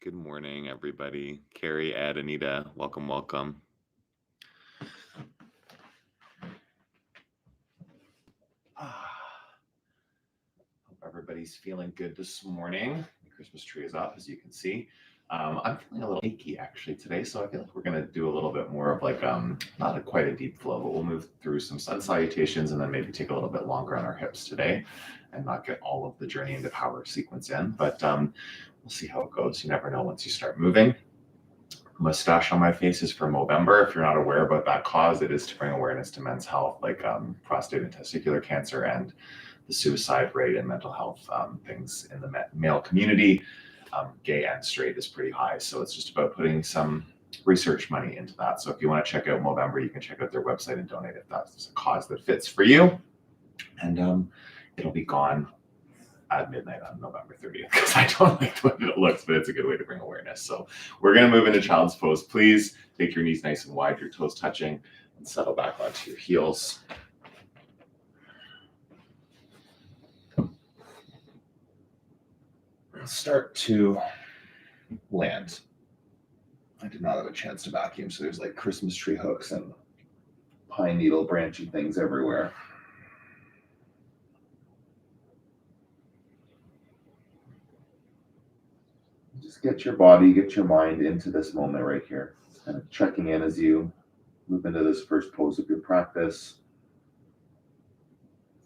Good morning, everybody. Carrie, Ed, Anita, welcome, welcome. Hope everybody's feeling good this morning. The Christmas tree is up, as you can see. I'm feeling a little achy actually today, so I feel like we're going to do a little bit more of like not quite a deep flow, but we'll move through some sun salutations and then maybe take a little bit longer on our hips today and not get all of the journey into power sequence in. But we'll see how it goes. You never know once you start moving. Mustache on my face is for Movember. If you're not aware about that cause, it is to bring awareness to men's health, like prostate and testicular cancer and the suicide rate and mental health things in the male community. Gay and straight is pretty high. So it's just about putting some research money into that. So if you want to check out Movember, you can check out their website and donate if that's a cause that fits for you. And it'll be gone at midnight on November 30th because I don't like the way it looks, but it's a good way to bring awareness. So we're going to move into child's pose. Please take your knees nice and wide, your toes touching, and settle back onto your heels. Start to land. I did not have a chance to vacuum, so there's like Christmas tree hooks and pine needle branchy things everywhere. Just get your body, get your mind into this moment right here. Kind of checking in as you move into this first pose of your practice.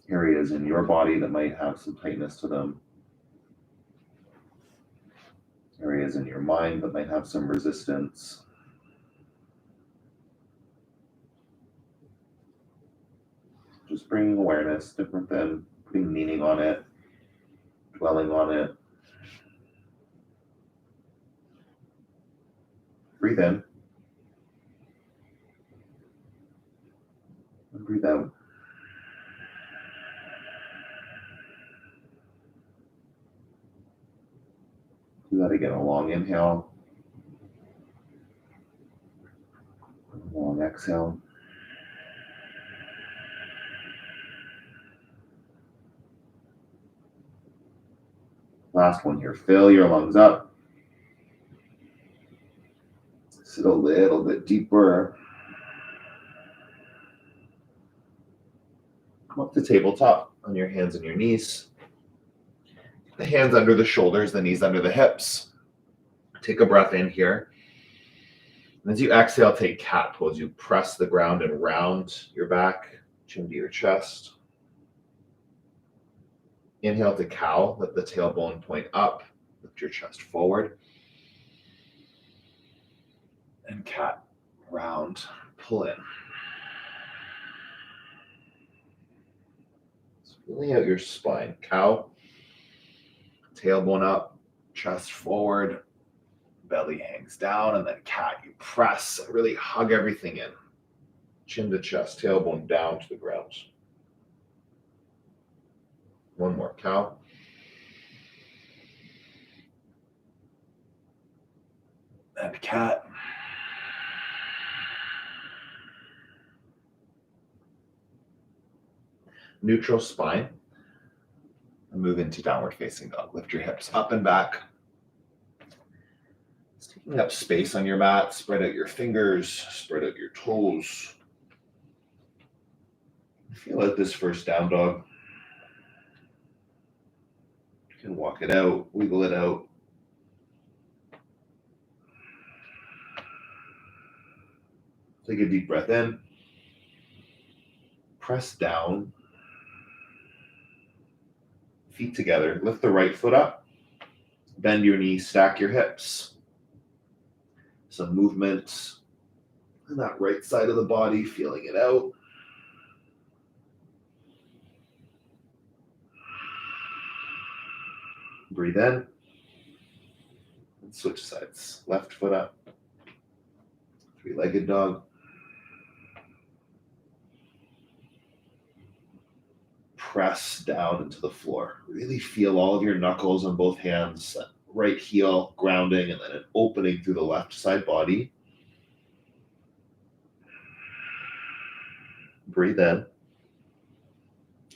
Areas in your body that might have some tightness to them. Areas in your mind that might have some resistance. Just bringing awareness, different than putting meaning on it, dwelling on it. Breathe in. And breathe out. Do that again. A long inhale. A long exhale. Last one here. Fill your lungs up. Sit a little bit deeper. Come up to tabletop on your hands and your knees. The hands under the shoulders, the knees under the hips. Take a breath in here. And as you exhale, take cat pose. You press the ground and round your back, chin to your chest. Inhale to cow. Let the tailbone point up. Lift your chest forward. And cat, round, pull in. Feeling out your spine. Cow, tailbone up, chest forward, belly hangs down, and then cat, you press, really hug everything in. Chin to chest, tailbone down to the ground. One more, cow. And cat. Neutral spine. And move into downward facing dog. Lift your hips up and back. Just taking up space on your mat. Spread out your fingers. Spread out your toes. Feel out this first down dog. You can walk it out, wiggle it out. Take a deep breath in. Press down. Feet together. Lift the right foot up. Bend your knees, stack your hips. Some movement on that right side of the body, feeling it out. Breathe in. And switch sides. Left foot up. Three-legged dog. Press down into the floor. Really feel all of your knuckles on both hands. Right heel grounding and then an opening through the left side body. Breathe in.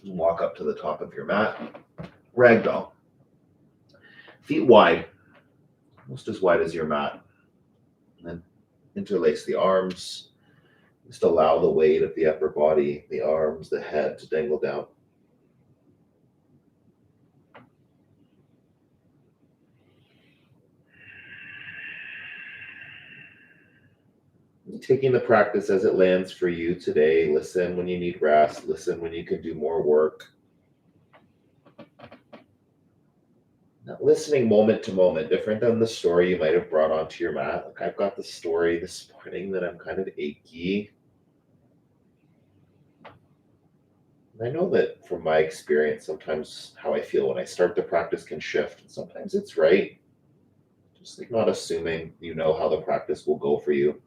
And walk up to the top of your mat. Ragdoll. Feet wide. almost as wide as your mat. And then interlace the arms. Just allow the weight of the upper body, the arms, the head to dangle down. Taking the practice as it lands for you today. Listen when you need rest. Listen when you can do more work. Not listening moment to moment, different than the story you might have brought onto your mat. Like I've got the story this morning that I'm kind of achy. And I know that from my experience, sometimes how I feel when I start the practice can shift. And sometimes it's right. Just like not assuming you know how the practice will go for you.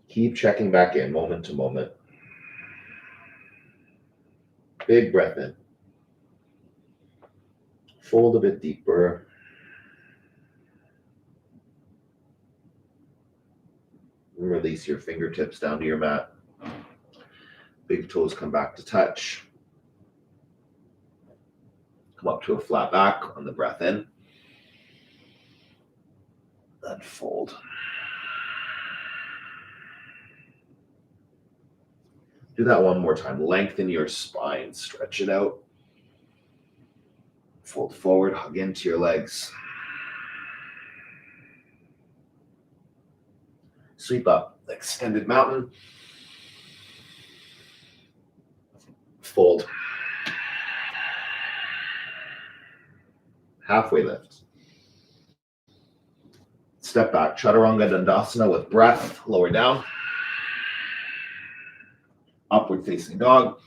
Keep checking back in moment to moment. Big breath in. Fold a bit deeper. And release your fingertips down to your mat. Big toes come back to touch. Come up to a flat back on the breath in. And fold. Do that one more time. Lengthen your spine. Stretch it out. Fold forward. Hug into your legs. Sweep up. Extended mountain. Fold. Halfway lift. Step back. Chaturanga Dandasana with breath. Lower down. Upward facing dog.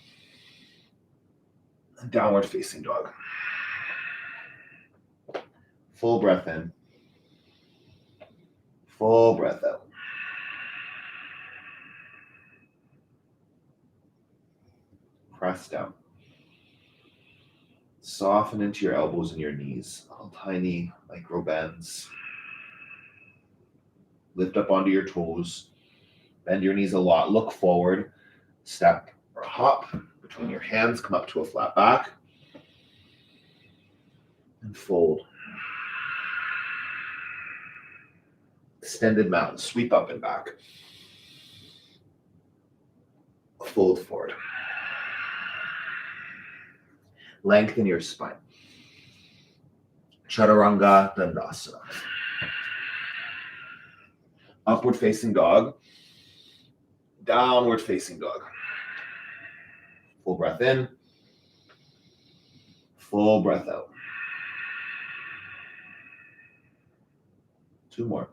Downward facing dog. Full breath in. Full breath out. Press down. Soften into your elbows and your knees. Little tiny micro bends. Lift up onto your toes. Bend your knees a lot. Look forward. Step or hop between your hands. Come up to a flat back. And fold. Extended mountain. Sweep up and back. Fold forward. Lengthen your spine. Chaturanga Dandasana. Upward facing dog. Downward facing dog. Full breath in. Full breath out. 2 more.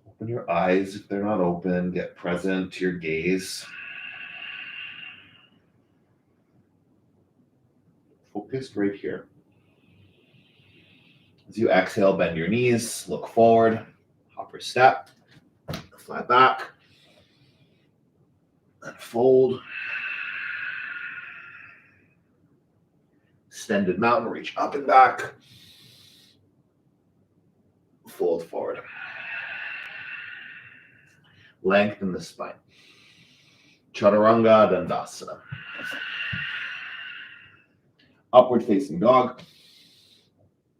Open your eyes if they're not open. Get present to your gaze. Focused right here. As you exhale, bend your knees, look forward, hopper step, flat back, and fold. Extended mountain, reach up and back, fold forward. Lengthen the spine. Chaturanga Dandasana. Upward facing dog.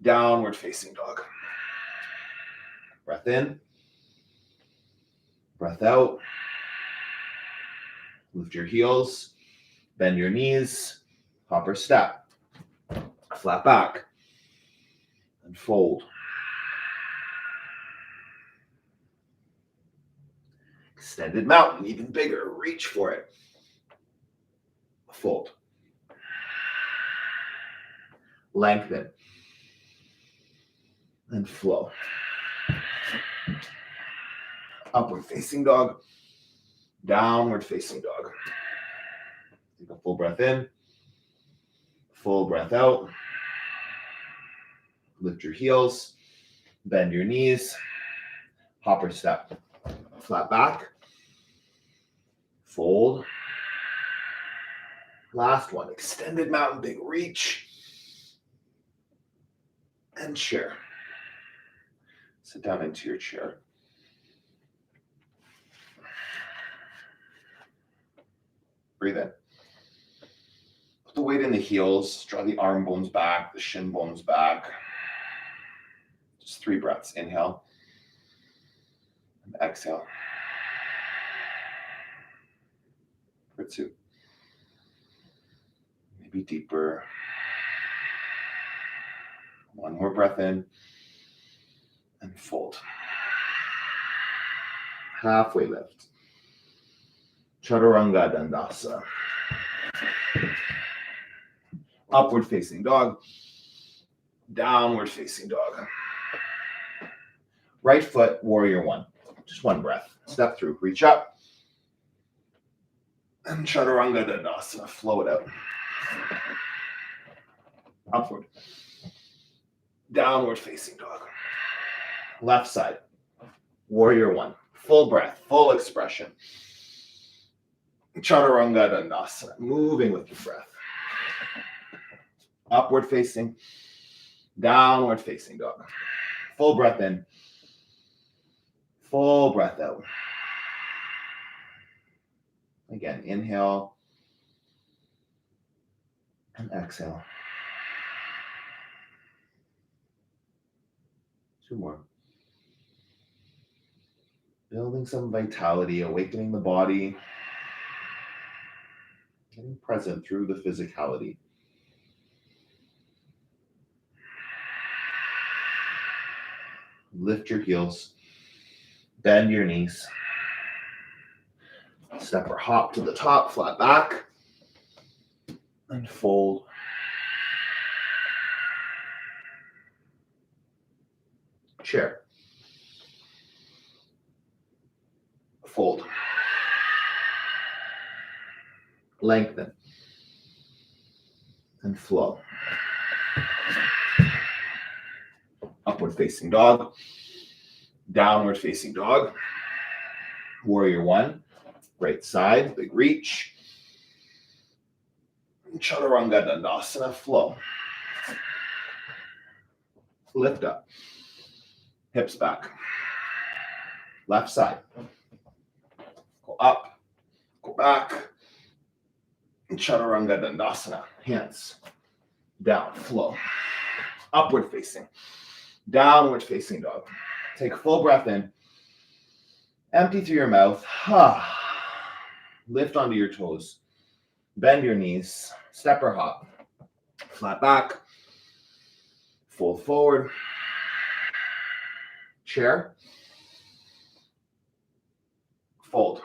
Downward facing dog. Breath in. Breath out. Lift your heels. Bend your knees. Hopper step. Flat back. And fold. Extended mountain, even bigger. Reach for it. Fold. Lengthen. And flow. Upward facing dog. Downward facing dog. Take a full breath in. Full breath out. Lift your heels. Bend your knees. Hopper step. Flat back. Fold. Last one. Extended mountain, big reach. And chair. Sit down into your chair. Breathe in. Put the weight in the heels, draw the arm bones back, the shin bones back. Just 3 breaths. Inhale and exhale. For 2. Maybe deeper. 1 more breath in and fold. Halfway lift. Chaturanga Dandasana. Upward facing dog. Downward facing dog. Right foot, warrior 1. Just 1 breath. Step through, reach up. And Chaturanga Dandasana, flow it out. Upward. Downward facing dog. Left side, warrior 1. Full breath, full expression. Chaturanga Dandasana, moving with your breath. Upward facing, downward facing dog. Full breath in, full breath out. Again, inhale and exhale. 2 more. Building some vitality, awakening the body, getting present through the physicality. Lift your heels, bend your knees. Step or hop to the top, flat back, and fold. Chair. Fold. Lengthen. And flow. Upward facing dog. Downward facing dog. Warrior 1. Right side, big reach. Chaturanga Dandasana, flow. Lift up. Hips back. Left side. Go up. Go back. Chaturanga Dandasana. Hands down. Flow. Upward facing. Downward facing dog. Take a full breath in. Empty through your mouth. Lift onto your toes. Bend your knees. Step or hop. Flat back. Fold forward. Chair. Fold.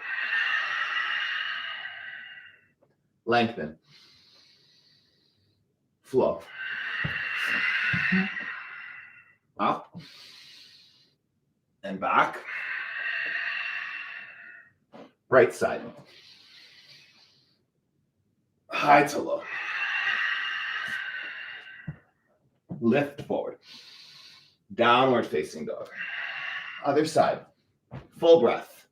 Lengthen. Flow. Up. And back. Right side. High to low. Lift forward. Downward facing dog. Other side. Full breath.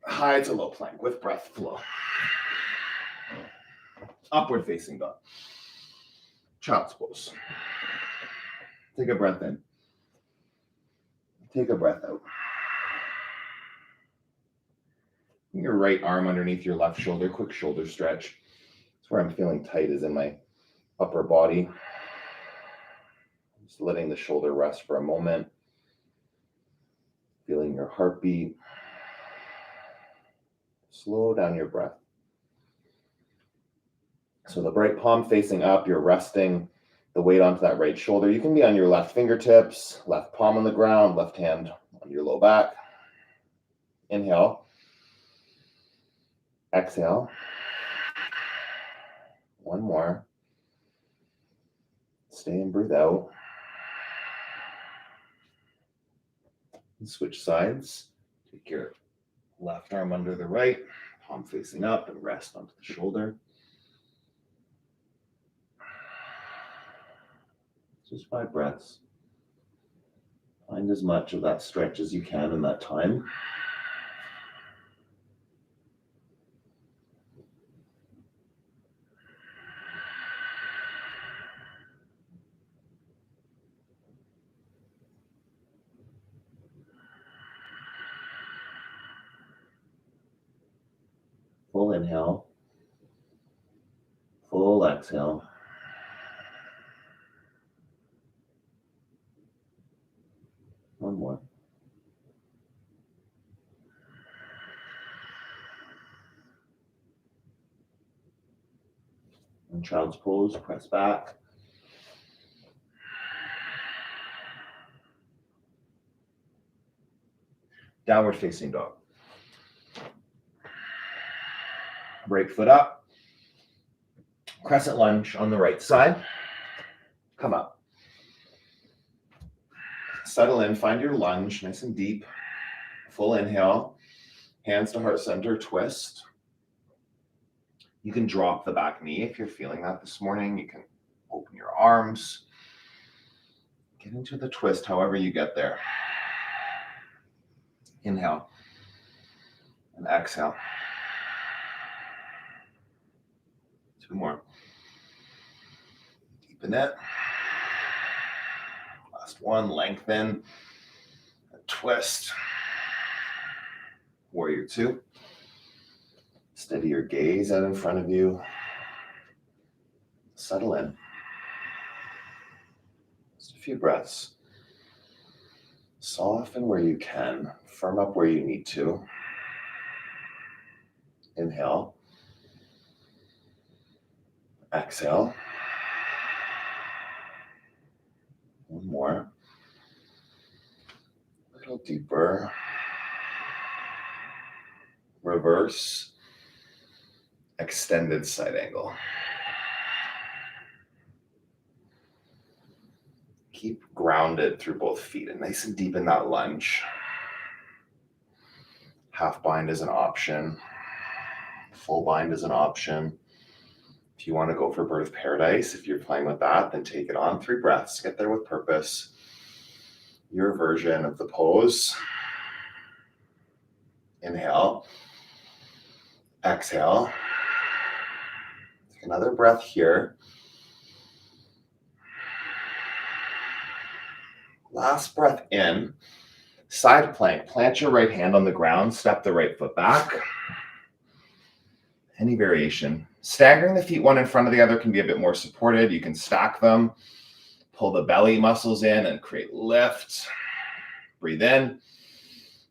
High to low plank with breath flow. Upward facing dog. Child's pose. Take a breath in. Take a breath out. Your right arm underneath your left shoulder, quick shoulder stretch. It's where I'm feeling tight is in my upper body. Just letting the shoulder rest for a moment. Feeling your heartbeat. Slow down your breath. So the right palm facing up, you're resting the weight onto that right shoulder. You can be on your left fingertips, left palm on the ground, left hand on your low back. Inhale. Exhale. 1 more. Stay and breathe out. And switch sides. Take your left arm under the right, palm facing up, and rest onto the shoulder. Just 5 breaths. Find as much of that stretch as you can in that time. Full inhale. Full exhale. One more. And child's pose, press back. Downward facing dog. Right foot up. Crescent lunge on the right side. Come up. Settle in, find your lunge, nice and deep. Full inhale. Hands to heart center, twist. You can drop the back knee if you're feeling that this morning. You can open your arms. Get into the twist however you get there. Inhale and exhale. Two more. Deepen it. Last one, lengthen. And twist. Warrior two. Steady your gaze out in front of you. Settle in. Just a few breaths. Soften where you can. Firm up where you need to. Inhale. Exhale. One more. A little deeper. Reverse. Extended side angle. Keep grounded through both feet and nice and deep in that lunge. Half bind is an option. Full bind is an option. If you want to go for bird of paradise, if you're playing with that, then take it on. 3 breaths. Get there with purpose. Your version of the pose. Inhale. Exhale. Take another breath here. Last breath in. Side plank. Plant your right hand on the ground. Step the right foot back. Any variation. Staggering the feet one in front of the other can be a bit more supported. You can stack them. Pull the belly muscles in and create lift. Breathe in.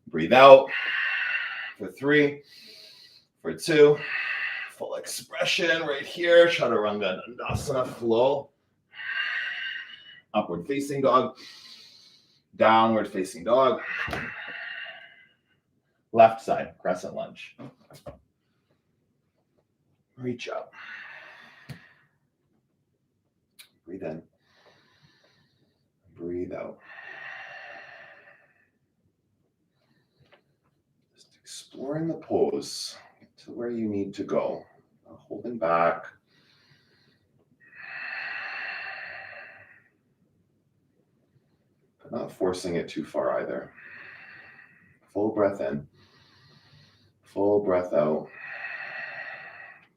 Breathe out. For 3. For 2. Full expression right here. Chaturanga Dandasana flow. Upward facing dog. Downward facing dog. Left side, crescent lunge. Reach up. Breathe in. Breathe out. Just exploring the pose. Get to where you need to go. Not holding back. But not forcing it too far either. Full breath in. Full breath out.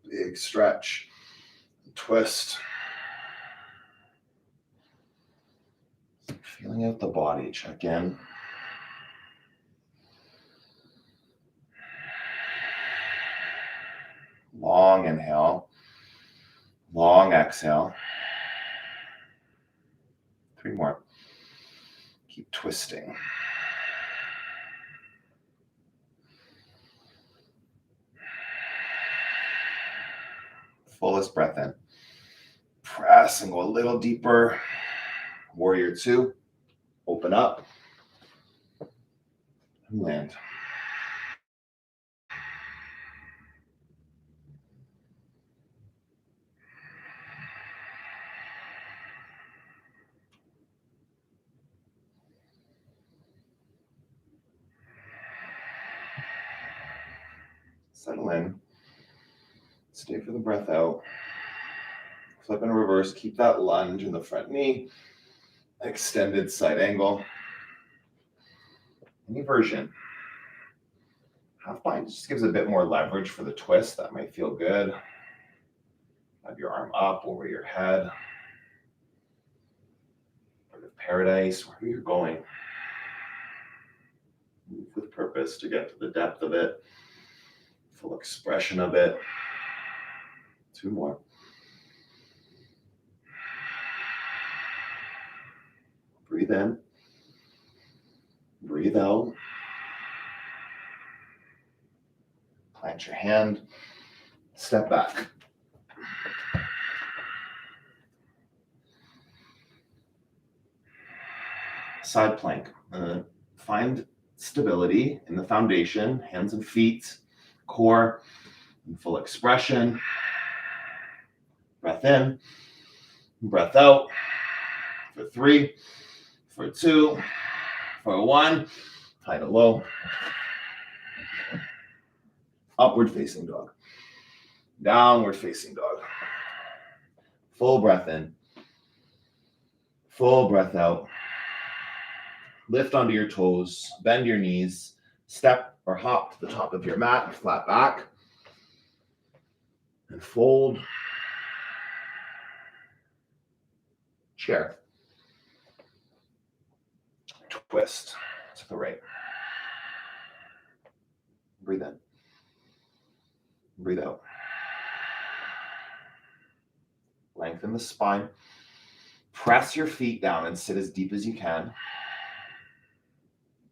Big stretch. Twist. Feeling out the body. Check in. Long inhale. Long exhale. 3 more. Keep twisting. Fullest breath in. Press and go a little deeper. Warrior two. Open up. And land. Settle in. Stay for the breath out. Flip and reverse. Keep that lunge in the front knee. Extended side angle. Any version. Half bind just gives a bit more leverage for the twist. That might feel good. Have your arm up over your head. Bird of paradise, wherever you're going. Move with purpose to get to the depth of it. Full expression of it. 2 more. Breathe in. Breathe out. Plant your hand. Step back. Side plank. Find stability in the foundation, hands and feet, core, in full expression. Breath in, breath out. For 3, for 2, for 1. Tie to low. Upward facing dog. Downward facing dog. Full breath in. Full breath out. Lift onto your toes. Bend your knees. Step or hop to the top of your mat. Flat back. And fold. Chair. Twist to the right. Breathe in. Breathe out. Lengthen the spine. Press your feet down and sit as deep as you can.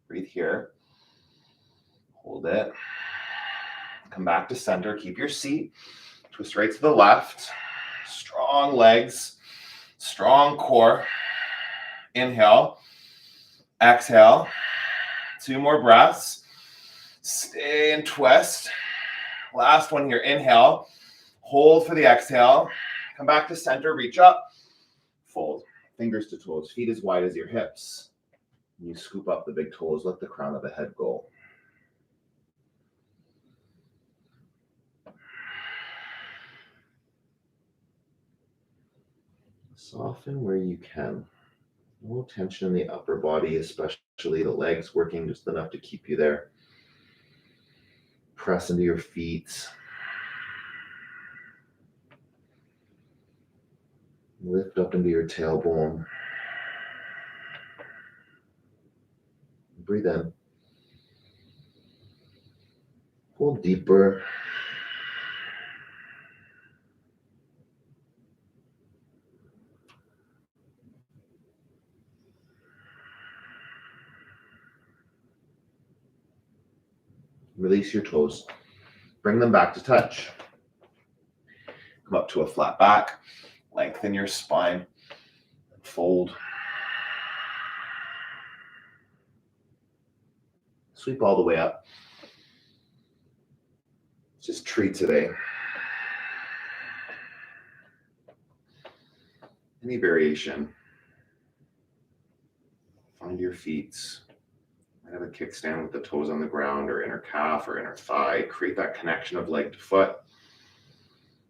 Breathe here. Hold it. Come back to center. Keep your seat. Twist right to the left. Strong legs. Strong core. Inhale. Exhale. 2 more breaths. Stay and twist. Last one here. Inhale. Hold for the exhale. Come back to center. Reach up. Fold. Fingers to toes. Feet as wide as your hips. You scoop up the big toes. Let the crown of the head go. Soften where you can. No tension in the upper body, especially the legs, working just enough to keep you there. Press into your feet. Lift up into your tailbone. Breathe in. Pull deeper. Release your toes. Bring them back to touch. Come up to a flat back. Lengthen your spine. Fold. Sweep all the way up. Just tree today. Any variation. Find your feet. Might have a kickstand with the toes on the ground or inner calf or inner thigh. Create that connection of leg to foot,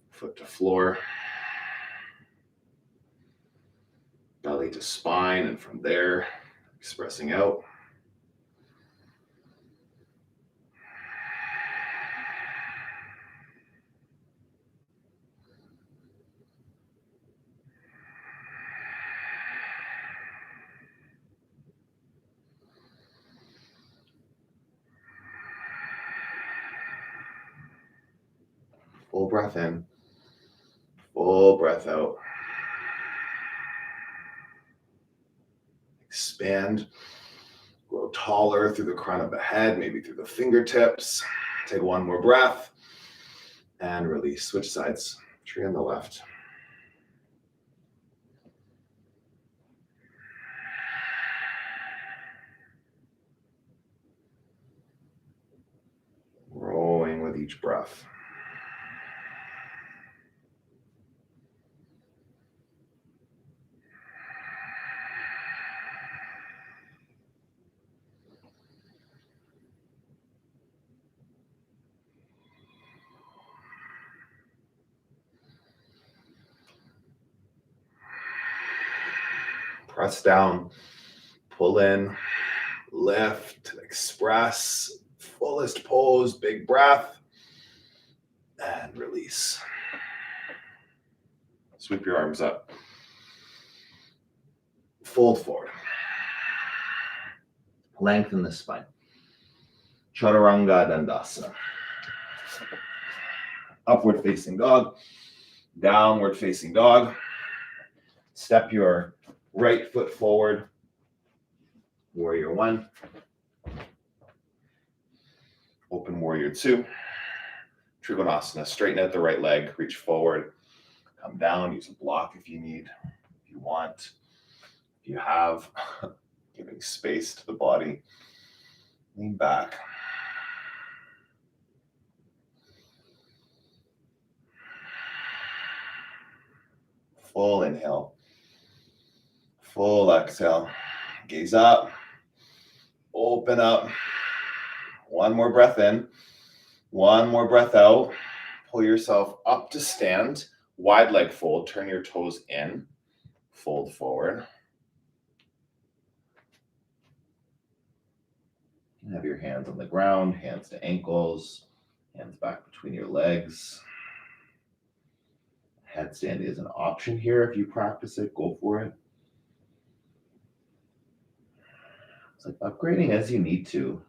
foot to floor, belly to spine, and from there, expressing out. Full breath in, full breath out. Expand, grow taller through the crown of the head, maybe through the fingertips. Take 1 more breath and release. Switch sides. Tree on the left. Growing with each breath. Press down, pull in, lift, express, fullest pose, big breath, and release. Sweep your arms up. Fold forward. Lengthen the spine. Chaturanga Dandasana. Upward facing dog, downward facing dog. Step your right foot forward, Warrior 1. Open warrior 2. Trikonasana, straighten out the right leg, reach forward, come down, use a block if you need, if you want, if you have, giving space to the body. Lean back. Full inhale. Full exhale. Gaze up. Open up. One more breath in. One more breath out. Pull yourself up to stand. Wide leg fold. Turn your toes in. Fold forward. And have your hands on the ground, hands to ankles, hands back between your legs. Headstand is an option here. If you practice it, go for it. It's like upgrading as you need to.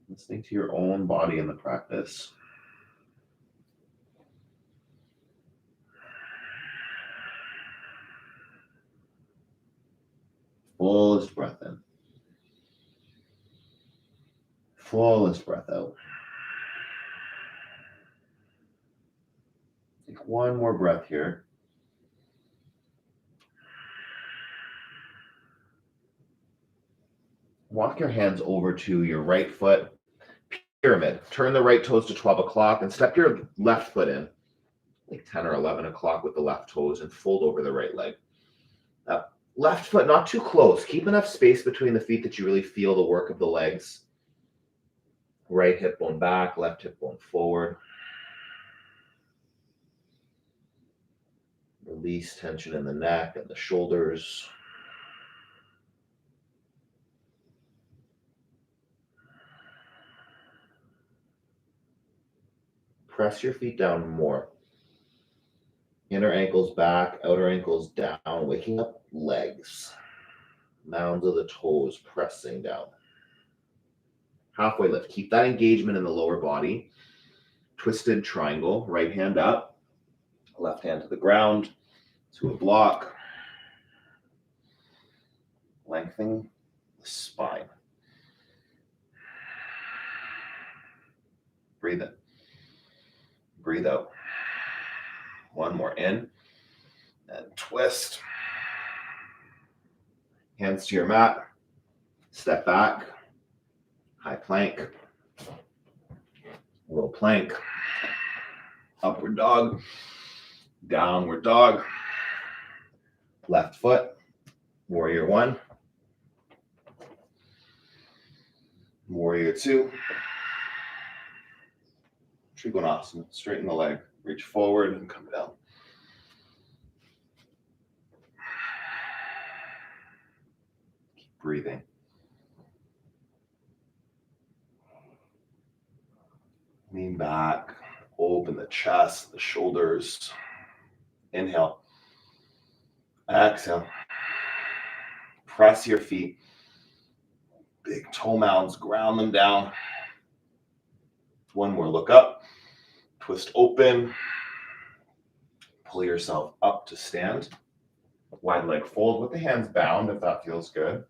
Listening to your own body in the practice. Fullest breath in. Fullest breath out. Take one more breath here. Walk your hands over to your right foot. Pyramid. Turn the right toes to 12 o'clock and step your left foot in. Like 10 or 11 o'clock with the left toes and fold over the right leg. Left foot not too close. Keep enough space between the feet that you really feel the work of the legs. Right hip bone back, left hip bone forward. Release tension in the neck and the shoulders. Press your feet down more. Inner ankles back, outer ankles down, waking up legs. Mounds of the toes pressing down. Halfway lift. Keep that engagement in the lower body. Twisted triangle. Right hand up. Left hand to the ground. To a block. Lengthening the spine. Breathe in. Breathe out. One more in. And twist. Hands to your mat. Step back. High plank. Low plank. Upward dog. Downward dog. Left foot. Warrior 1. Warrior 2. Trikonasana. Straighten the leg. Reach forward and come down. Keep breathing. Lean back. Open the chest, the shoulders. Inhale. Exhale. Press your feet. Big toe mounds. Ground them down. One more. Look up. Twist open. Pull yourself up to stand. Wide leg fold with the hands bound if that feels good.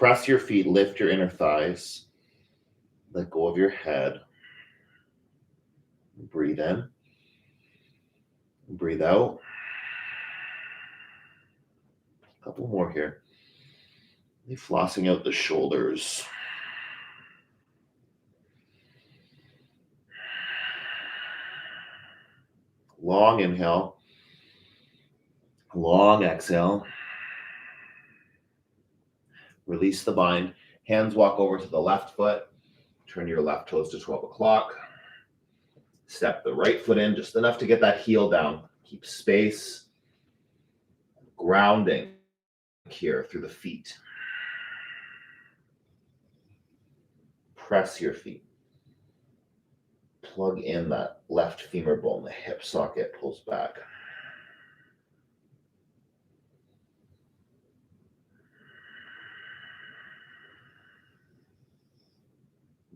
Press your feet, lift your inner thighs. Let go of your head. Breathe in. Breathe out. A couple more here. Flossing out the shoulders. Long inhale. Long exhale. Release the bind. Hands walk over to the left foot. Turn your left toes to 12 o'clock. Step the right foot in just enough to get that heel down. Keep space. Grounding here through the feet. Press your feet. Plug in that left femur bone. The hip socket pulls back.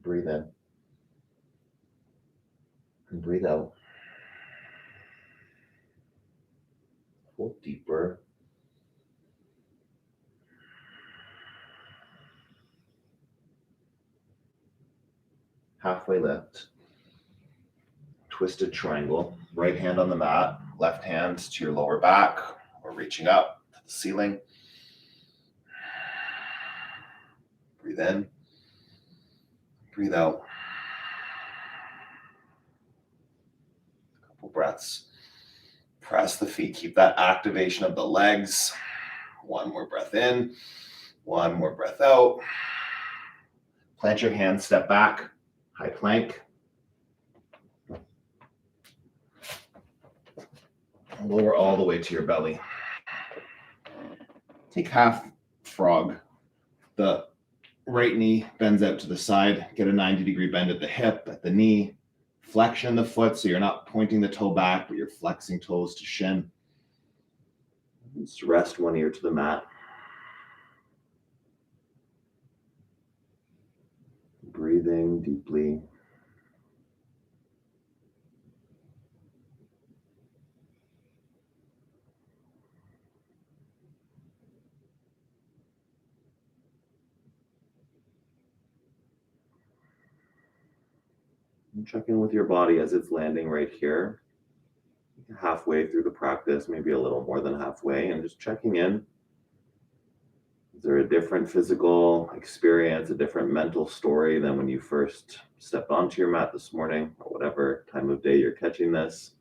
Breathe in. And breathe out. Hold deeper. Halfway lift. Twisted triangle. Right hand on the mat, left hand to your lower back or reaching up to the ceiling. Breathe in. Breathe out. A couple breaths. Press the feet. Keep that activation of the legs. One more breath in. One more breath out. Plant your hands, step back. High plank. Lower all the way to your belly. Take half frog. The right knee bends out to the side. Get a 90-degree bend at the hip, at the knee. Flexion the foot so you're not pointing the toe back, but you're flexing toes to shin. Just rest one ear to the mat. Breathing deeply. And check in with your body as it's landing right here. Halfway through the practice, maybe a little more than halfway, and just checking in. Is there a different physical experience, a different mental story than when you first stepped onto your mat this morning, or whatever time of day you're catching this?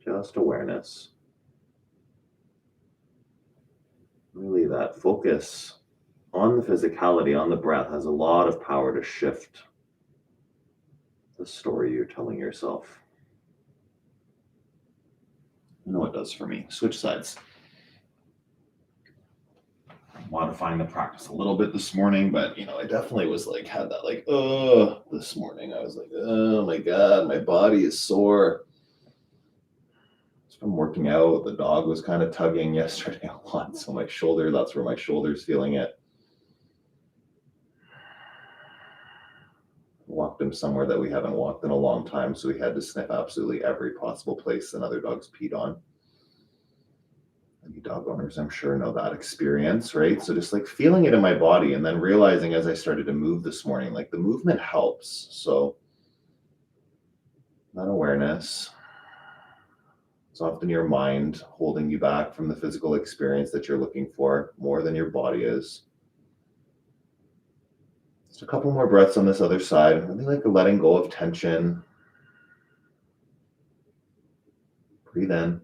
Just awareness. Really, that focus on the physicality, on the breath, has a lot of power to shift the story you're telling yourself. I know it does for me. Switch sides. Modifying the practice a little bit this morning, but I definitely was like, had that like, this morning. I was like, oh my God, my body is sore. It's from working out. The dog was kind of tugging yesterday a lot. So my shoulder, that's where my shoulder's feeling it. Walked him somewhere that we haven't walked in a long time, so we had to sniff absolutely every possible place another dog's peed on. Any dog owners, I'm sure, know that experience, right? So just like feeling it in my body, and then realizing as I started to move this morning, like the movement helps. So that awareness, it's often your mind holding you back from the physical experience that you're looking for more than your body is. Just a couple more breaths on this other side. Really like letting go of tension. Breathe in.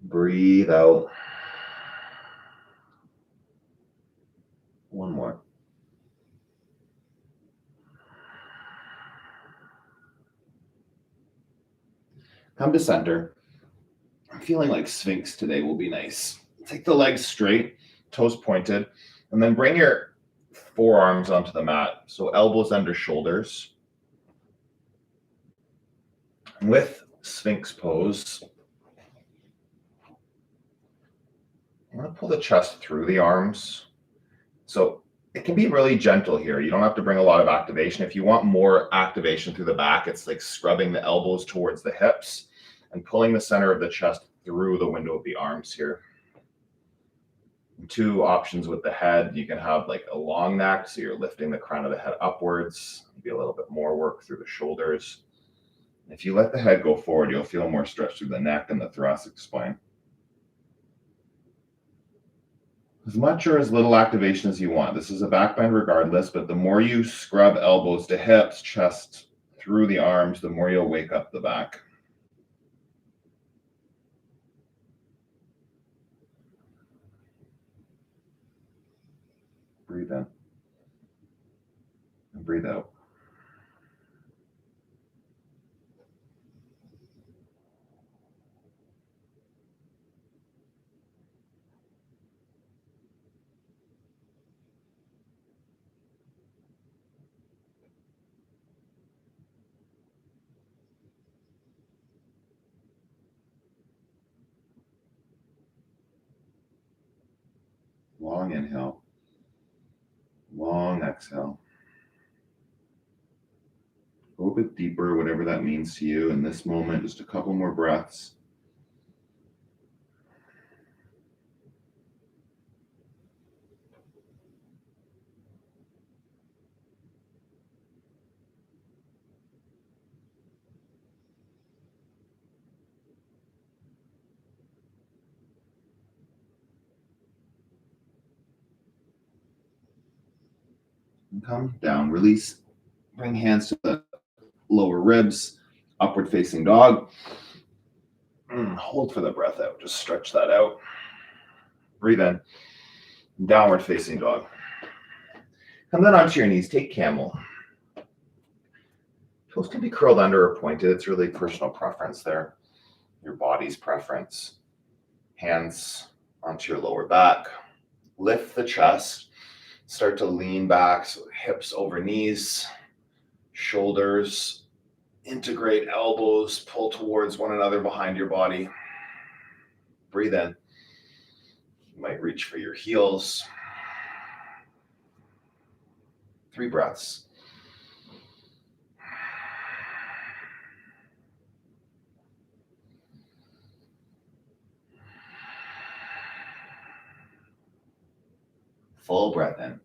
Breathe out. One more. Come to center. I'm feeling like Sphinx today will be nice. Take the legs straight, toes pointed, and then bring your forearms onto the mat. So elbows under shoulders. With Sphinx Pose, I'm going to pull the chest through the arms. So it can be really gentle here. You don't have to bring a lot of activation. If you want more activation through the back, it's like scrubbing the elbows towards the hips and pulling the center of the chest through the window of the arms here. Two options with the head. You can have like a long neck, so you're lifting the crown of the head upwards. Maybe a little bit more work through the shoulders. If you let the head go forward, you'll feel more stretch through the neck and the thoracic spine. As much or as little activation as you want. This is a back bend regardless, but the more you scrub elbows to hips, chest through the arms, the more you'll wake up the back. Breathe in and breathe out. Long inhale. Long exhale. Go a bit deeper, whatever that means to you in this moment. Just a couple more breaths. And come down, release. Bring hands to the lower ribs, upward facing dog. Hold for the breath out. Just stretch that out. Breathe in. Downward facing dog. Come then onto your knees. Take camel. Toes can be curled under or pointed. It's really personal preference there. Your body's preference. Hands onto your lower back. Lift the chest. Start to lean back. So hips over knees. Shoulders integrate, elbows pull towards one another behind your body. Breathe in. You might reach for your heels. 3 breaths. Full breath in.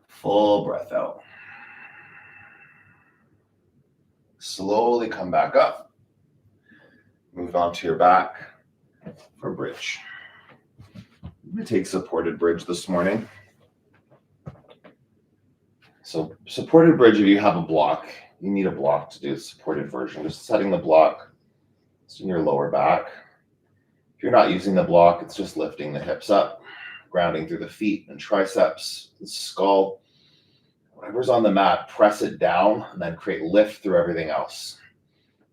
Full breath out. Slowly come back up. Move onto your back for bridge. I'm going to take supported bridge this morning. So supported bridge, if you have a block, you need a block to do the supported version. Just setting the block in your lower back. If you're not using the block, it's just lifting the hips up, grounding through the feet and triceps, the skull. Whatever's on the mat, press it down and then create lift through everything else.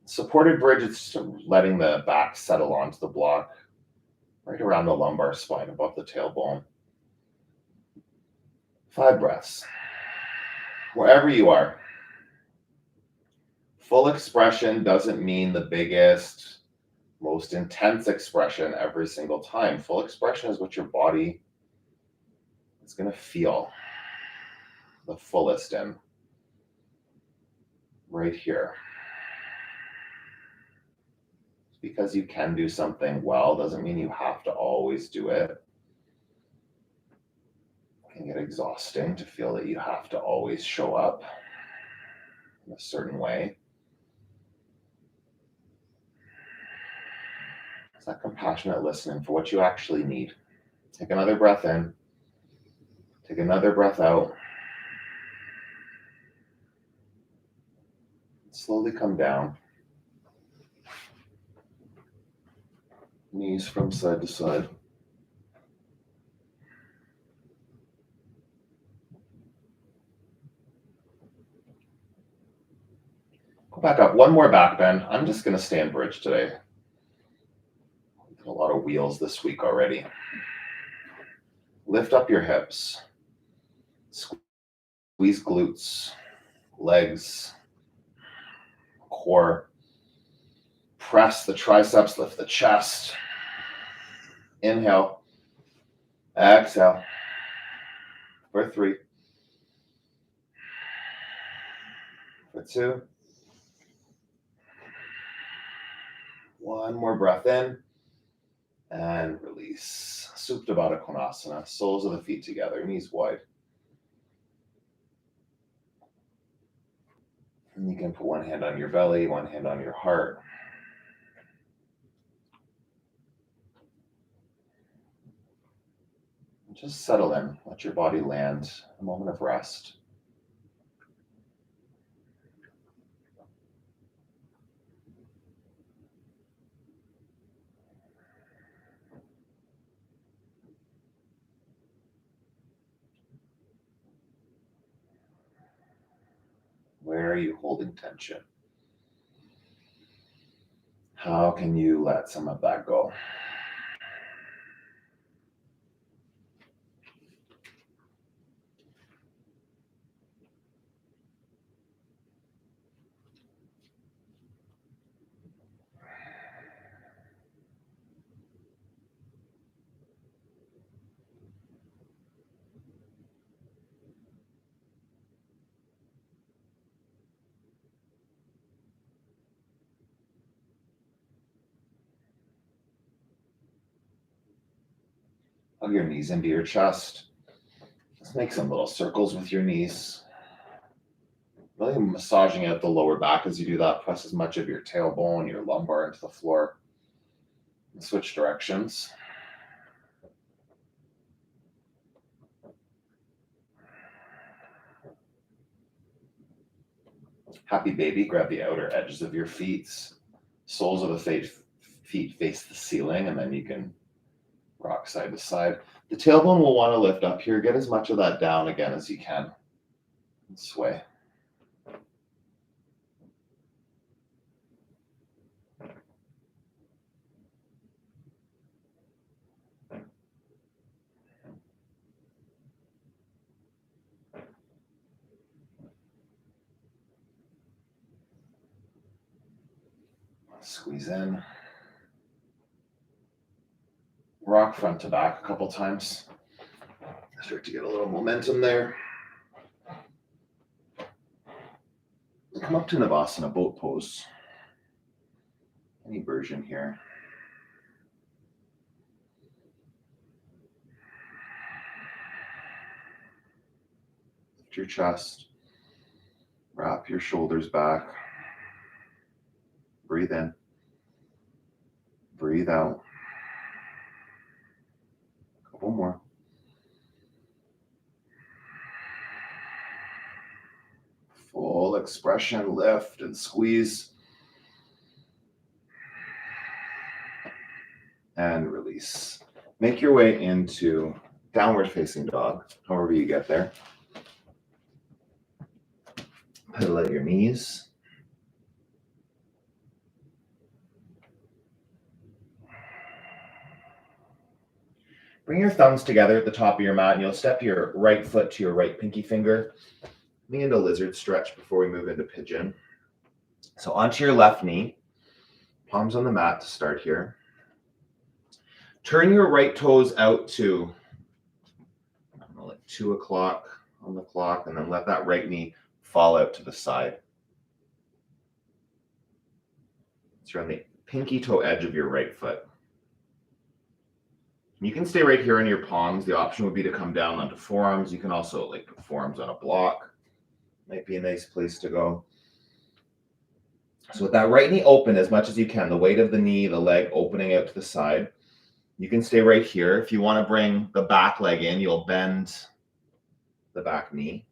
Supported bridge, it's just letting the back settle onto the block, right around the lumbar spine, above the tailbone. 5 breaths. Wherever you are. Full expression doesn't mean the biggest, most intense expression every single time. Full expression is what your body is going to feel the fullest in. Right here. Because you can do something well doesn't mean you have to always do it. It can get exhausting to feel that you have to always show up in a certain way. It's that compassionate listening for what you actually need. Take another breath in. Take another breath out. Slowly come down. Knees from side to side. Go back up. One more back bend. I'm just going to stay in bridge today. A lot of wheels this week already. Lift up your hips. Squeeze glutes, legs, core. Press the triceps, lift the chest. Inhale. Exhale. For 3. For 2. 1 more breath in. And release. Supta Baddha Konasana. Soles of the feet together, knees wide. And you can put one hand on your belly, one hand on your heart. Just settle in. Let your body land. A moment of rest. Where are you holding tension? How can you let some of that go? Hug your knees into your chest. Just make some little circles with your knees. Really massaging out the lower back as you do that. Press as much of your tailbone, your lumbar into the floor. And switch directions. Happy baby, grab the outer edges of your feet. Soles of the feet face the ceiling, and then you can rock side to side. The tailbone will want to lift up here. Get as much of that down again as you can. And sway. Squeeze in. Rock front to back a couple times. Start to get a little momentum there. Come up to Navasana, boat pose. Any version here. Lift your chest. Wrap your shoulders back. Breathe in. Breathe out. A couple more. Full expression, lift and squeeze. And release. Make your way into downward facing dog, however you get there. Pedal at your knees. Bring your thumbs together at the top of your mat, and you'll step your right foot to your right pinky finger. Coming into lizard stretch before we move into pigeon. So onto your left knee, palms on the mat to start here. Turn your right toes out to, I don't know, like 2 o'clock on the clock, and then let that right knee fall out to the side. So you're on the pinky toe edge of your right foot. You can stay right here on your palms. The option would be to come down onto forearms. You can also like put forearms on a block. Might be a nice place to go. So with that right knee open as much as you can, the weight of the knee, the leg opening out to the side, you can stay right here. If you want to bring the back leg in, you'll bend the back knee.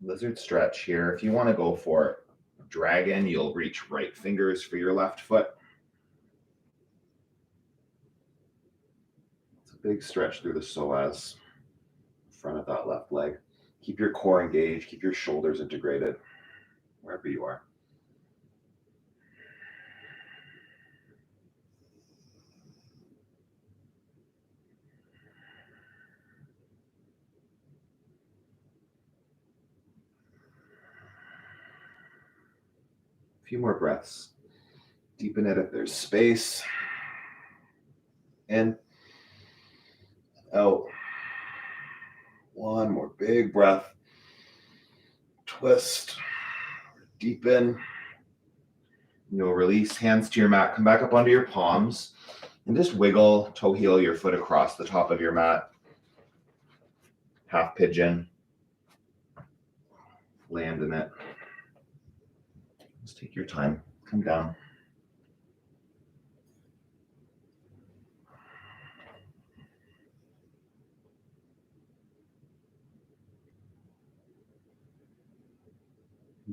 Lizard stretch here. If you want to go for dragon, you'll reach right fingers for your left foot. It's a big stretch through the psoas, front of that left leg. Keep your core engaged, keep your shoulders integrated, wherever you are. A few more breaths. Deepen it if there's space. In, out. One more big breath. Twist. Deepen. You'll release, hands to your mat. Come back up onto your palms and just wiggle, toe heel your foot across the top of your mat. Half pigeon. Land in it. Just take your time. Come down.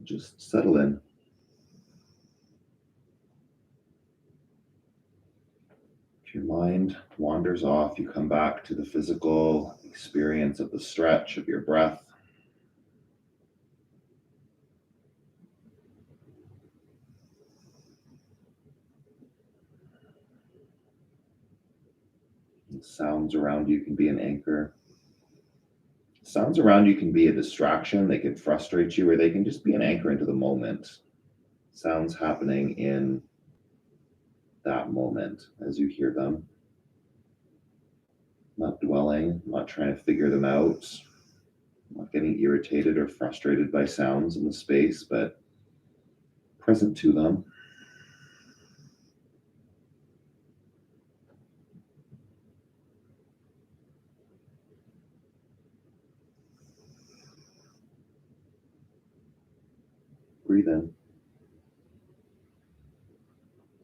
Just settle in. If your mind wanders off, you come back to the physical experience of the stretch of your breath. The sounds around you can be an anchor. Sounds around you can be a distraction. They can frustrate you, or they can just be an anchor into the moment. Sounds happening in that moment as you hear them. Not dwelling, not trying to figure them out, not getting irritated or frustrated by sounds in the space, but present to them. Breathe in.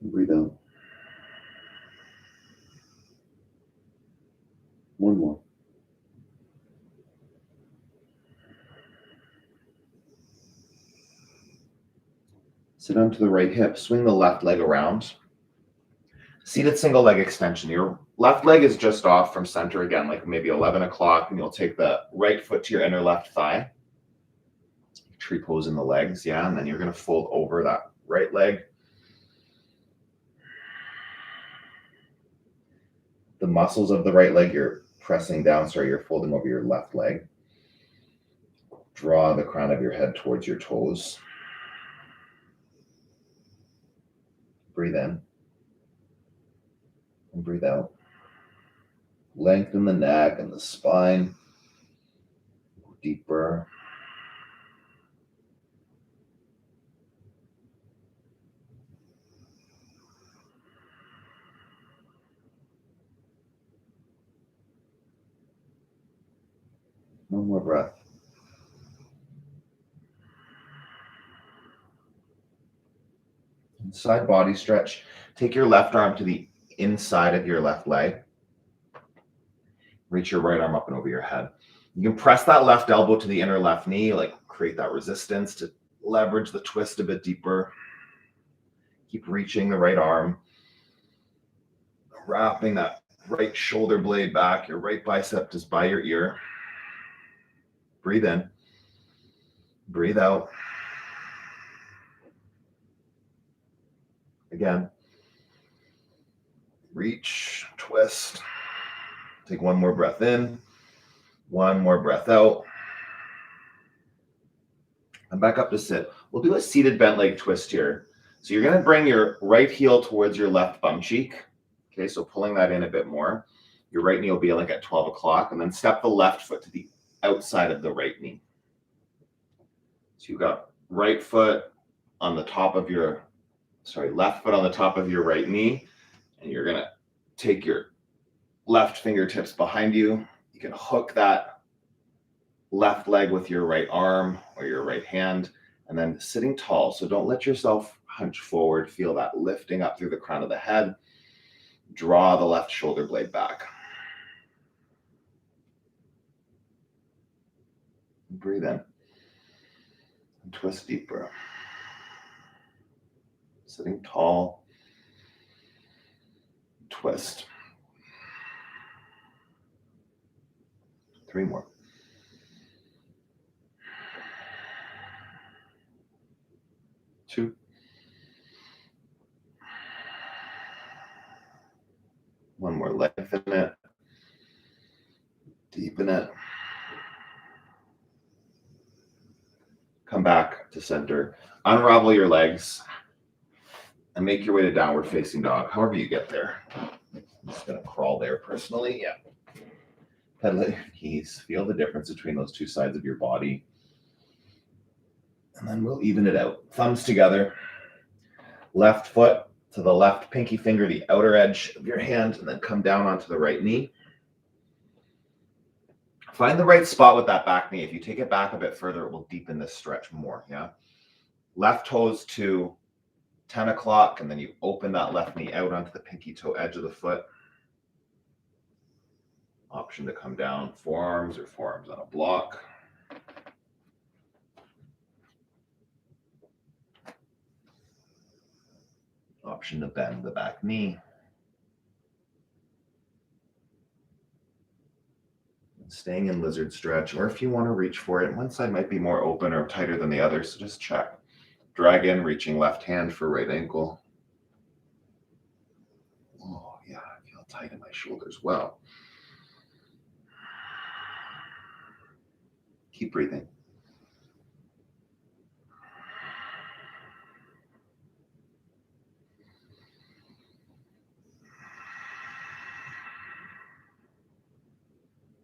And breathe out. One more. Sit onto the right hip. Swing the left leg around. Seated single leg extension. Your left leg is just off from center again, like maybe 11 o'clock, and you'll take the right foot to your inner left thigh. Tree pose in the legs, yeah, and then you're going to fold over that right leg. The muscles of the right leg, you're pressing down, sorry, you're folding over your left leg. Draw the crown of your head towards your toes. Breathe in. And breathe out. Lengthen the neck and the spine. Deeper. One more breath. Side body stretch. Take your left arm to the inside of your left leg. Reach your right arm up and over your head. You can press that left elbow to the inner left knee, like create that resistance to leverage the twist a bit deeper. Keep reaching the right arm. Wrapping that right shoulder blade back. Your right bicep is by your ear. Breathe in. Breathe out. Again. Reach, twist. Take one more breath in. One more breath out. And back up to sit. We'll do a seated bent leg twist here. So you're going to bring your right heel towards your left bum cheek. Okay, so pulling that in a bit more. Your right knee will be like at 12 o'clock, and then step the left foot to the outside of the right knee. So you've got right foot on the top of your, left foot on the top of your right knee, and you're going to take your left fingertips behind you. You can hook that left leg with your right arm or your right hand, and then sitting tall. So don't let yourself hunch forward. Feel that lifting up through the crown of the head. Draw the left shoulder blade back. Breathe in. And twist deeper. Sitting tall. Twist. 3 more. Two. One more. Lengthen it. Deepen it. Come back to center. Unravel your legs and make your way to downward facing dog. However you get there. I'm just going to crawl there personally. Yeah. Pedal at your knees. Feel the difference between those two sides of your body. And then we'll even it out. Thumbs together. Left foot to the left pinky finger, the outer edge of your hand, and then come down onto the right knee. Find the right spot with that back knee. If you take it back a bit further, it will deepen this stretch more, yeah? Left toes to 10 o'clock, and then you open that left knee out onto the pinky toe edge of the foot. Option to come down, forearms or forearms on a block. Option to bend the back knee. Staying in lizard stretch, or if you want to reach for it, one side might be more open or tighter than the other, so just check. Drag in, reaching left hand for right ankle. Oh yeah, I feel tight in my shoulders. Wow. Keep breathing.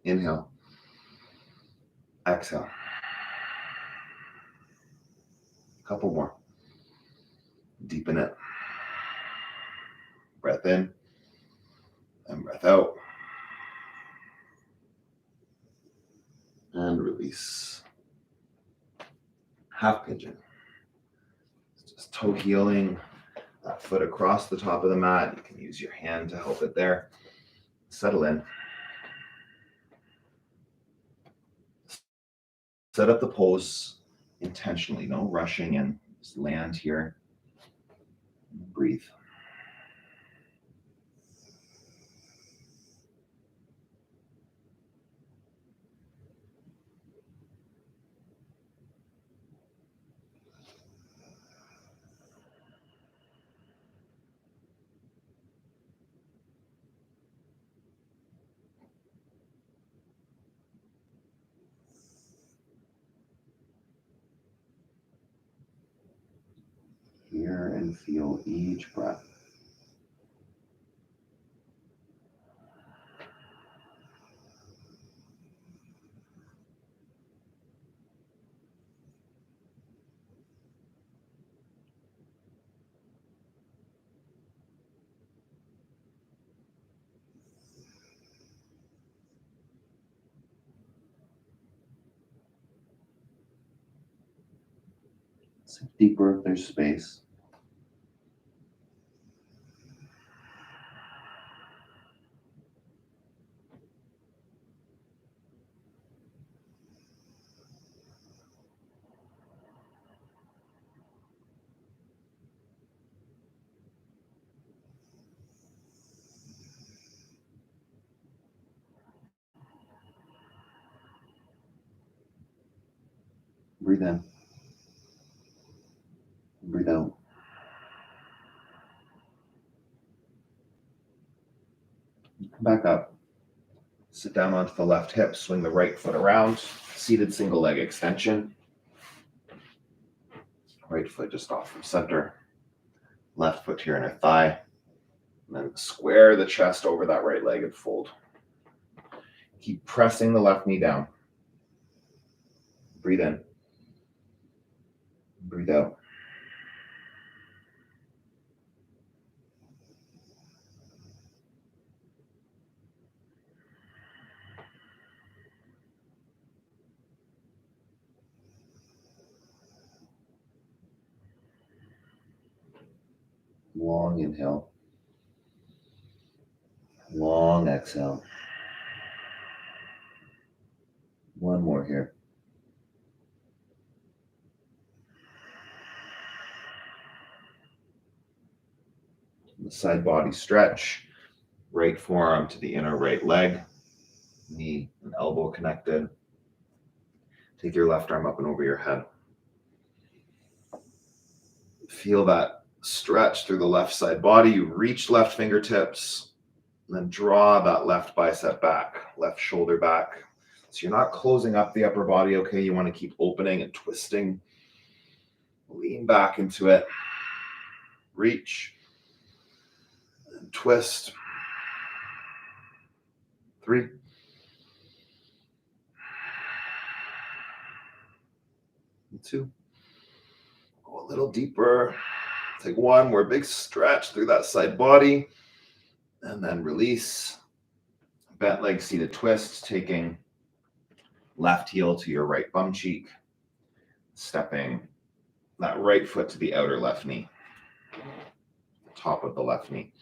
Inhale. Exhale. A couple more. Deepen it. Breath in and breath out. And release. Half pigeon. Just toe heeling that foot across the top of the mat. You can use your hand to help it there. Settle in. Set up the pose intentionally, no rushing in. Just land here. Breathe. Hear and feel each breath. Sink deeper if there's space. Breathe in. Breathe out. Come back up. Sit down onto the left hip. Swing the right foot around. Seated single leg extension. Right foot just off from center. Left foot to your inner thigh. And then square the chest over that right leg and fold. Keep pressing the left knee down. Breathe in. Breathe out. Long inhale. Long exhale. One more here. The side body stretch. Right forearm to the inner right leg. Knee and elbow connected. Take your left arm up and over your head. Feel that stretch through the left side body. You reach left fingertips, and then draw that left bicep back, left shoulder back. So you're not closing up the upper body, okay? You want to keep opening and twisting. Lean back into it. Reach. And twist. 3. 2. Go a little deeper. Take 1 more big stretch through that side body. And then release. Bent leg seated twist, taking left heel to your right bum cheek. Stepping that right foot to the outer left knee. Top of the left knee.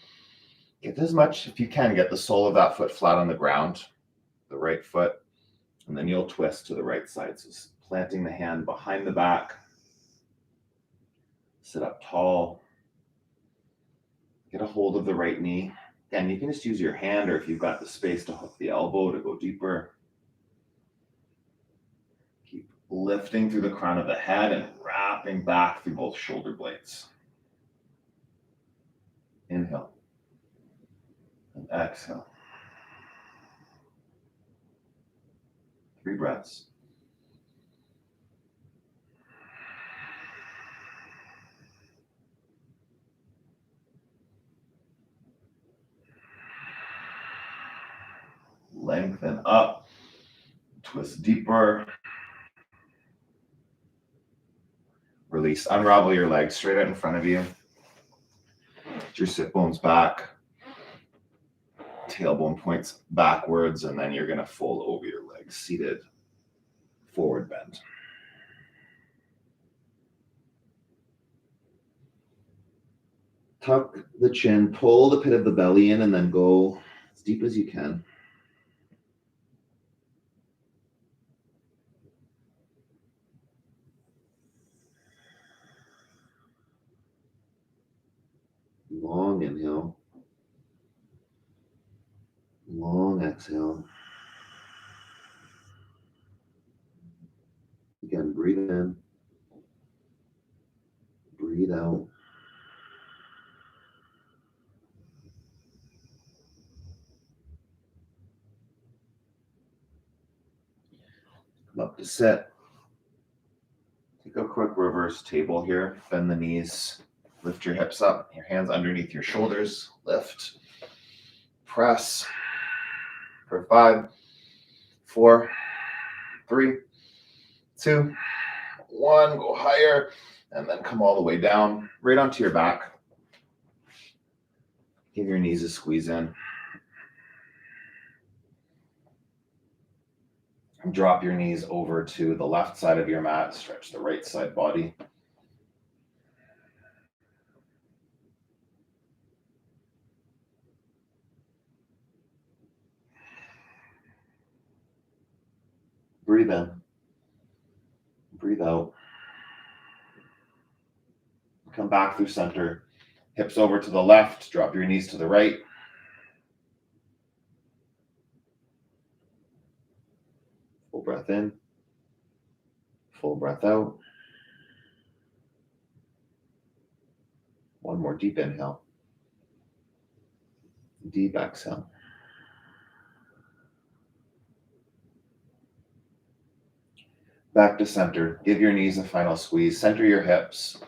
Get as much, if you can, get the sole of that foot flat on the ground, the right foot, and then you'll twist to the right side. So planting the hand behind the back. Sit up tall. Get a hold of the right knee. Again, you can just use your hand, or if you've got the space to hook the elbow to go deeper. Keep lifting through the crown of the head and wrapping back through both shoulder blades. Inhale. And exhale. 3 breaths. Lengthen up. Twist deeper. Release. Unravel your legs straight out in front of you. Get your sit bones back. Tailbone points backwards, and then you're going to fold over your legs. Seated forward bend. Tuck the chin, pull the pit of the belly in, and then go as deep as you can. Long inhale. Long exhale. Again, breathe in. Breathe out. Come up to sit. Take a quick reverse table here. Bend the knees. Lift your hips up. Your hands underneath your shoulders. Lift. Press. For 5, 4, 3, 2, 1. Go higher. And then come all the way down. Right onto your back. Give your knees a squeeze in. Drop your knees over to the left side of your mat. Stretch the right side body. Breathe in. Breathe out. Come back through center. Hips over to the left. Drop your knees to the right. Full breath in. Full breath out. One more deep inhale. Deep exhale. Back to center. Give your knees a final squeeze. Center your hips.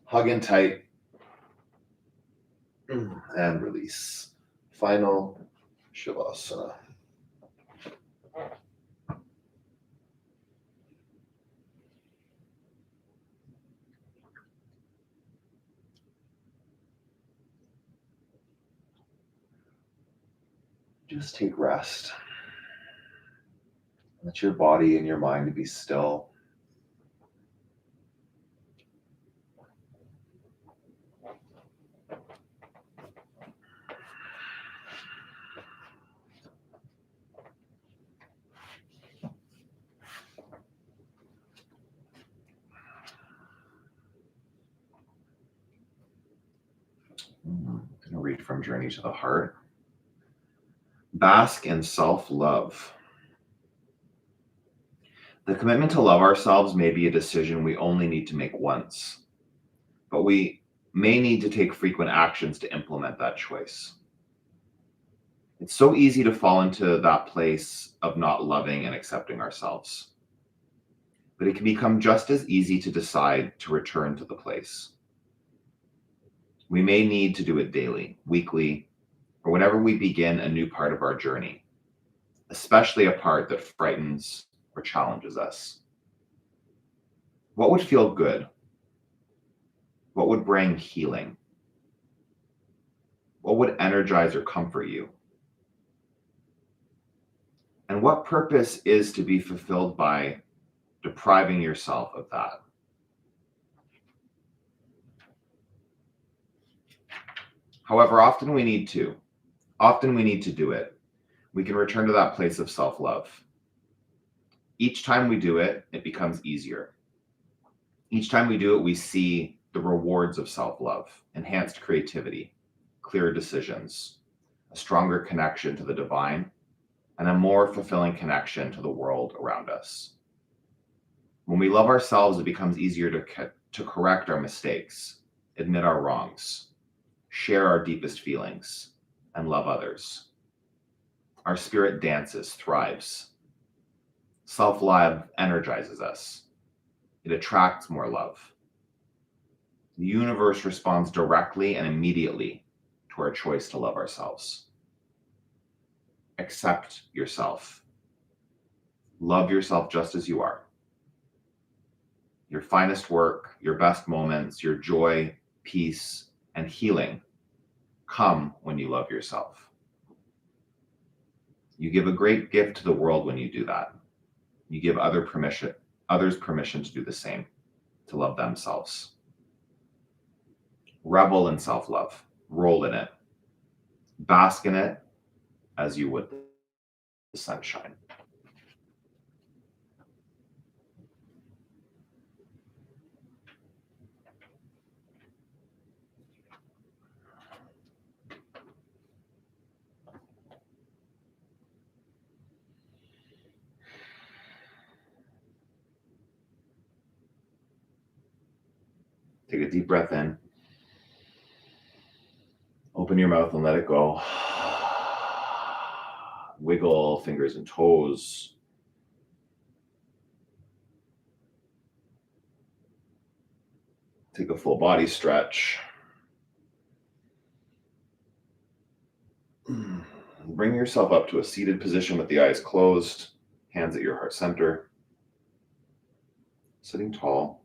Hug in tight. And release. Final Shavasana. Just take rest. Let your body and your mind be still. I'm going to read from Journey to the Heart. Bask in self-love. The commitment to love ourselves may be a decision we only need to make once, but we may need to take frequent actions to implement that choice. It's so easy to fall into that place of not loving and accepting ourselves, but it can become just as easy to decide to return to the place. We may need to do it daily, weekly, or whenever we begin a new part of our journey, especially a part that frightens or challenges us. What would feel good? What would bring healing? What would energize or comfort you? And what purpose is to be fulfilled by depriving yourself of that? However, often we need to do it. We can return to that place of self-love. Each time we do it, it becomes easier. Each time we do it, we see the rewards of self-love, enhanced creativity, clearer decisions, a stronger connection to the divine, and a more fulfilling connection to the world around us. When we love ourselves, it becomes easier to correct our mistakes, admit our wrongs, share our deepest feelings, and love others. Our spirit dances, thrives. Self-love energizes us. It attracts more love. The universe responds directly and immediately to our choice to love ourselves. Accept yourself. Love yourself just as you are. Your finest work, your best moments, your joy, peace, and healing come when you love yourself. You give a great gift to the world when you do that. You give others permission to do the same, to love themselves. Revel in self-love. Roll in it. Bask in it as you would the sunshine. Take a deep breath in. Open your mouth and let it go. Wiggle fingers and toes. Take a full body stretch. Bring yourself up to a seated position with the eyes closed, hands at your heart center. Sitting tall.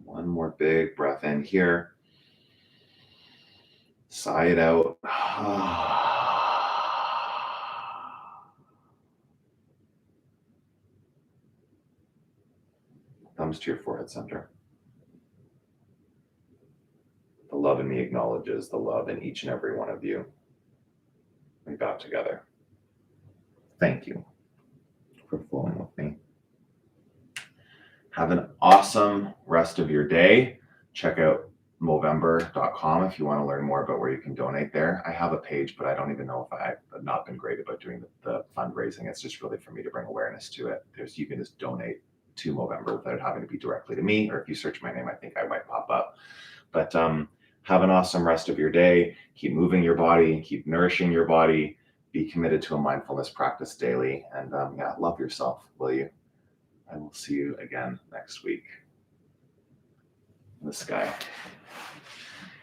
One more big breath in here. Sigh it out. Thumbs to your forehead center. The love in me acknowledges the love in each and every one of you. We bow together. Thank you for flowing with me. Have an awesome rest of your day. Check out Movember.com if you want to learn more about where you can donate there. I have a page, but I don't even know if I've not been great about doing the fundraising. It's just really for me to bring awareness to it. You can just donate to Movember without having to be directly to me, or if you search my name, I think I might pop up. But have an awesome rest of your day. Keep moving your body, keep nourishing your body, be committed to a mindfulness practice daily, and love yourself, will you? I will see you again next week. The sky.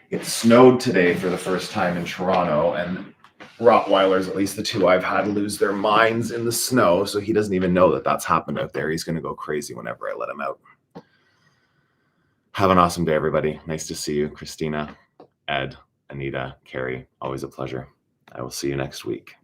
It snowed today for the first time in Toronto, and Rottweilers, at least the two I've had, lose their minds in the snow, so he doesn't even know that that's happened out there. He's going to go crazy whenever I let him out. Have an awesome day, everybody. Nice to see you. Christina, Ed, Anita, Carrie, always a pleasure. I will see you next week.